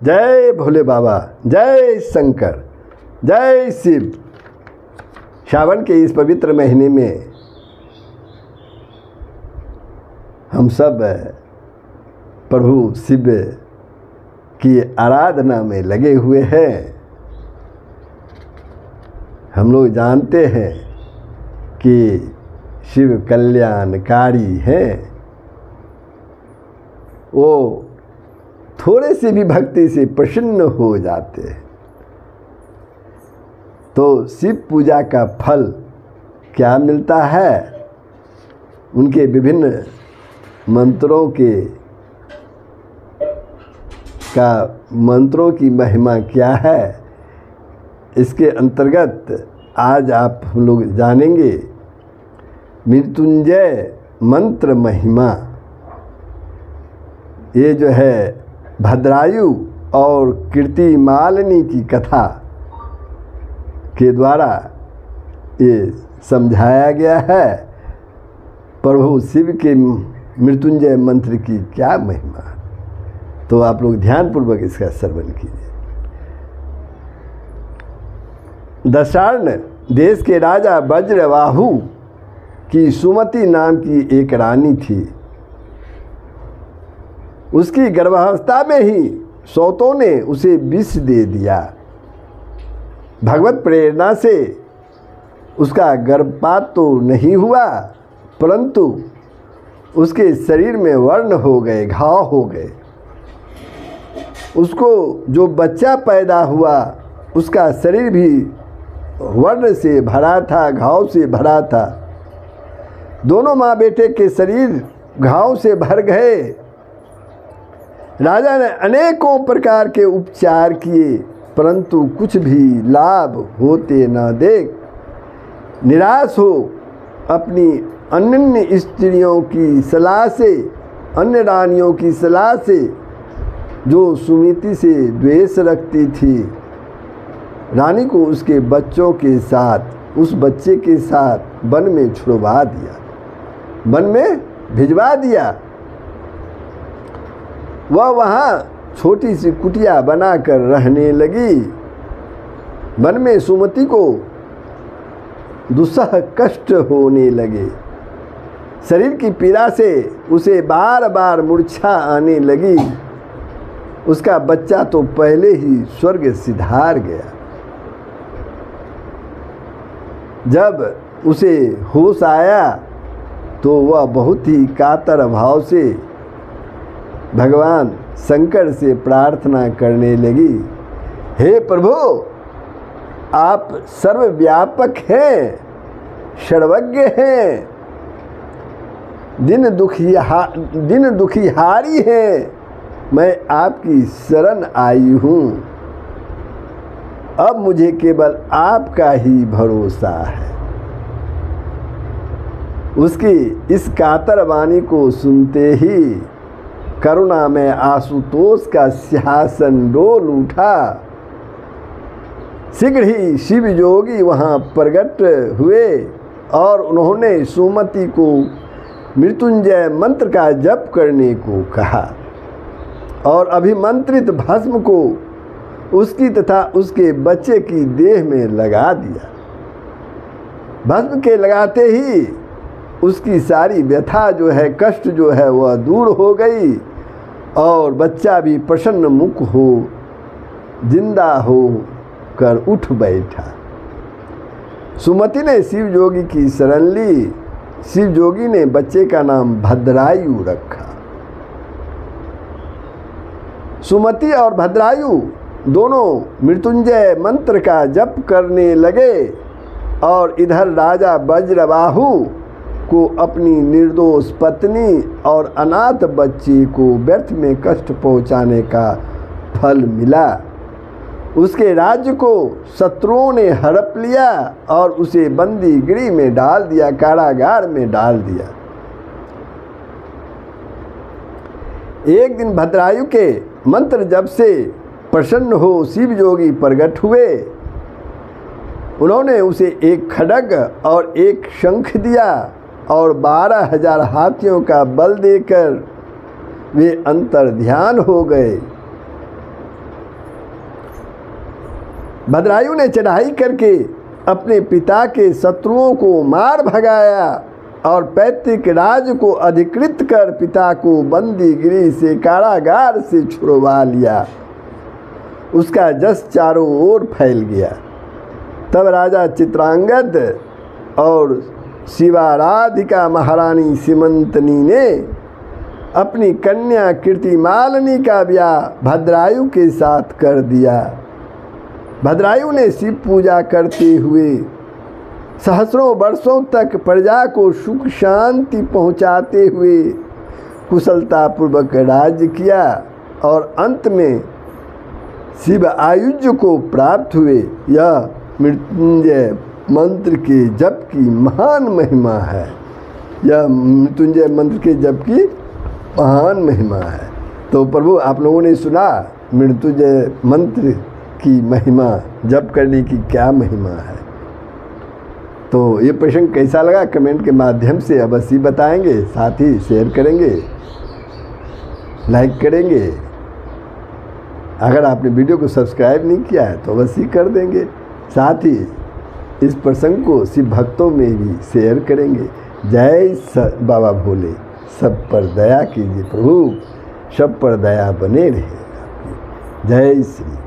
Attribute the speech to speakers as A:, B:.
A: जय भोले बाबा, जय शंकर, जय शिव। श्रावण के इस पवित्र महीने में हम सब प्रभु शिव की आराधना में लगे हुए हैं। हम लोग जानते हैं कि शिव कल्याणकारी हैं। वो थोड़े से भी भक्ति से प्रसन्न हो जाते हैं। तो शिव पूजा का फल क्या मिलता है, उनके विभिन्न मंत्रों की महिमा क्या है, इसके अंतर्गत आज आप हम लोग जानेंगे मृत्युंजय मंत्र महिमा। ये जो है भद्रायु और कीर्तिमालिनी की कथा के द्वारा ये समझाया गया है प्रभु शिव के मृत्युंजय मंत्र की क्या महिमा। तो आप लोग ध्यानपूर्वक इसका श्रवण कीजिए। दशार्ण देश के राजा वज्रवाहु की सुमति नाम की एक रानी थी। उसकी गर्भावस्था में ही सौतों ने उसे विष दे दिया। भगवत प्रेरणा से उसका गर्भपात तो नहीं हुआ, परंतु उसके शरीर में व्रण हो गए, घाव हो गए। उसको जो बच्चा पैदा हुआ उसका शरीर भी व्रण से भरा था, घाव से भरा था। दोनों माँ बेटे के शरीर घाव से भर गए। राजा ने अनेकों प्रकार के उपचार किए, परंतु कुछ भी लाभ होते न देख निराश हो अपनी अन्य स्त्रियों की सलाह से, अन्य रानियों की सलाह से, जो सुमिति से द्वेष रखती थी, रानी को उसके बच्चों के साथ, उस बच्चे के साथ वन में छुड़वा दिया, वन में भिजवा दिया। वह वहाँ छोटी सी कुटिया बनाकर रहने लगी। वन में सुमति को दुस्सह कष्ट होने लगे। शरीर की पीड़ा से उसे बार बार मूर्छा आने लगी। उसका बच्चा तो पहले ही स्वर्ग सिधार गया। जब उसे होश आया तो वह बहुत ही कातर भाव से भगवान शंकर से प्रार्थना करने लगी, हे प्रभु, आप सर्वव्यापक हैं, सर्वज्ञ हैं, दिन दुखिहारी हैं। मैं आपकी शरण आई हूँ। अब मुझे केवल आपका ही भरोसा है। उसकी इस कातर वाणी को सुनते ही करुणा में आशुतोष का सिंहासन डोल उठा। शीघ्र ही शिव योगी वहाँ प्रकट हुए और उन्होंने सुमति को मृत्युंजय मंत्र का जप करने को कहा और अभिमंत्रित भस्म को उसकी तथा उसके बच्चे की देह में लगा दिया। भस्म के लगाते ही उसकी सारी व्यथा जो है, कष्ट जो है, वह दूर हो गई और बच्चा भी प्रसन्न मुख हो, जिंदा हो कर उठ बैठा। सुमति ने शिव योगी की शरण ली। शिव योगी ने बच्चे का नाम भद्रायु रखा। सुमति और भद्रायु दोनों मृत्युंजय मंत्र का जप करने लगे और इधर राजा वज्रवाहु को अपनी निर्दोष पत्नी और अनाथ बच्ची को व्यर्थ में कष्ट पहुंचाने का फल मिला। उसके राज्य को शत्रुओं ने हड़प लिया और उसे बंदी गृह में डाल दिया, कारागार में डाल दिया। एक दिन भद्रायु के मंत्र जप से प्रसन्न हो शिव योगी प्रकट हुए। उन्होंने उसे एक खड्ग और एक शंख दिया और 12,000 हाथियों का बल देकर वे अंतर ध्यान हो गए। भद्रायु ने चढ़ाई करके अपने पिता के शत्रुओं को मार भगाया और पैतृक राज को अधिकृत कर पिता को बंदीगिरी से, कारागार से छुड़वा लिया। उसका जस चारों ओर फैल गया। तब राजा चित्रांगद और शिवाराधिका महारानी सीमंतनी ने अपनी कन्या कीर्तिमालिनी का ब्याह भद्रायु के साथ कर दिया। भद्रायु ने शिव पूजा करते हुए सहस्रों वर्षों तक प्रजा को सुख शांति पहुँचाते हुए कुशलतापूर्वक राज्य किया और अंत में शिव आयुज्य को प्राप्त हुए। यह मृत्युंजय मंत्र के जप की महान महिमा है। यह मृत्युंजय मंत्र के जप की महान महिमा है। तो प्रभु, आप लोगों ने सुना मृत्युंजय मंत्र की महिमा, जप करने की क्या महिमा है। तो ये प्रसंग कैसा लगा कमेंट के माध्यम से अवश्य बताएंगे, साथ ही शेयर करेंगे, लाइक करेंगे। अगर आपने वीडियो को सब्सक्राइब नहीं किया है तो अवश्य कर देंगे। साथ ही इस प्रसंग को शिव भक्तों में भी शेयर करेंगे। जय बाबा भोले, सब पर दया कीजिए प्रभु, सब पर दया बने रहे। जय श्री